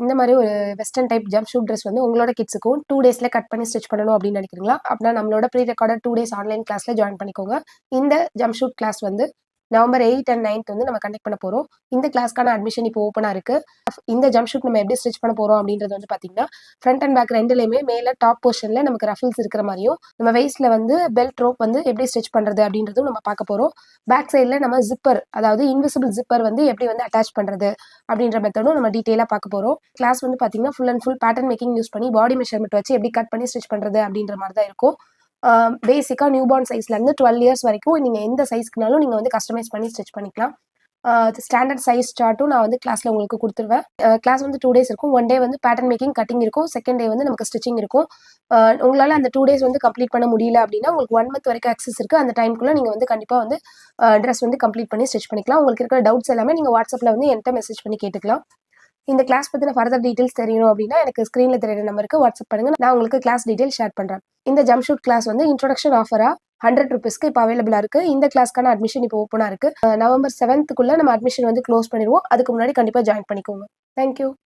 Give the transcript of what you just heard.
இந்த மாதிரி ஒரு western type jump shoot dress வந்து உங்களோட கிட்ஸுக்கும் 2 டேஸில் கட் பண்ணி ஸ்டிச் பண்ணணும் அப்படின்னு நினைக்கிறீங்களா? அப்படின்னா நம்மளோட ப்ரீ ரெக்கார்டட் 2 டேஸ் ஆன்லைன் கிளாஸில் ஜாயின் பண்ணிக்கோங்க. இந்த ஜம்ப் ஷூட் கிளாஸ் வந்து நவம்பர் 8 அண்ட் 9 வந்து நம்ம கண்டக்ட் பண்ண போகிறோம். இந்த கிளாஸ்க்கான அட்மிஷன் இப்போ ஓப்பனாக இருக்குது. இந்த ஜம்ப் ஷூட் நம்ம எப்படி ஸ்டிச் பண்ண போகிறோம் அப்படின்றது வந்து பார்த்தீங்கன்னா, ஃப்ரண்ட் அண்ட் பேக் ரெண்டுலேயுமே மேலே டாப் போர்ஷனில் நமக்கு ரஃபிள்ஸ் இருக்கிற மாதிரியும், நம்ம வெயிஸ்ட்டில் வந்து பெல்ட் ரோப் வந்து எப்படி ஸ்டிச் பண்ணுறது அப்படின்றதும் நம்ம பார்க்க போகிறோம். பேக் சைடில் நம்ம ஜிப்பர், அதாவது இன்விசிபிள் ஜிப்பர் வந்து எப்படி வந்து அட்டாச் பண்ணுறது அப்படின்ற மெத்தடும் நம்ம டீட்டெயிலாக பார்க்க போகிறோம். கிளாஸ் வந்து பார்த்தீங்கன்னா full and full pattern making use பண்ணி பாடி மெஷர்மெண்ட் வச்சு எப்படி கட் பண்ணி ஸ்டிச் பண்ணுறது அப்படின்ற மாதிரி தான் இருக்கும். பேசிக்காக நியூபார்ன் சைஸ்லேருந்து 12 இயர்ஸ் வரைக்கும் நீங்கள் எந்த சைஸ்க்குனாலும் நீங்கள் வந்து கஸ்டமைஸ் பண்ணி ஸ்டிச் பண்ணிக்கலாம். ஸ்டாண்டர்ட் சைஸ் சார்ட்டும் நான் வந்து கிளாஸில் உங்களுக்கு கொடுத்துருவேன். கிளாஸ் வந்து 2 டேஸ் இருக்கும். 1 டே வந்து பேட்டர்ன் மேக்கிங் கட்டிங் இருக்கும். செகண்ட் டே வந்து நமக்கு ஸ்டிச்சிங் இருக்கும். உங்களால் அந்த 2 டேஸ் வந்து கம்ப்ளீட் பண்ண முடியல அப்படின்னா உங்களுக்கு 1 மந்த் வரைக்கும் ஆக்சஸ் இருக்குது. அந்த டைமுக்குள்ளே நீங்கள் வந்து கண்டிப்பாக வந்து ட்ரெஸ் வந்து கம்ப்ளீட் பண்ணி ஸ்டிச் பண்ணிக்கலாம். உங்களுக்கு இருக்கிற டவுட்ஸ் எல்லாமே நீங்கள் வாட்ஸ்அப்பில் வந்து என்கிட்ட மெசேஜ் பண்ணி கேட்டுக்கலாம். இந்த கிளாஸ் பற்றின ஃபர்தர் டீட்டெயில்ஸ் தெரியணும் அப்படின்னா எனக்கு ஸ்க்ரீனில் தெரியுற நம்பருக்கு வாட்ஸ்அப் பண்ணுங்கள். நான் உங்களுக்கு கிளாஸ் டீட்டெயில் ஷேர் பண்ணுறேன். இந்த ஜம்ப் ஷூட் கிளாஸ் வந்து இன்ட்ரோடக்ஷன் ஆஃபராக 100 ருபீஸ்க்கு இப்போ அவைலபிளாக இருக்குது. இந்த கிளாஸ்க்கான அட்மிஷன் இப்போ ஓப்பனாக இருக்குது. நவம்பர் 7th நம்ம அட்மிஷன் வந்து க்ளோஸ் பண்ணிடுவோம். அதுக்கு முன்னாடி கண்டிப்பாக ஜாயின் பண்ணிக்கோங்க. தேங்க்யூ.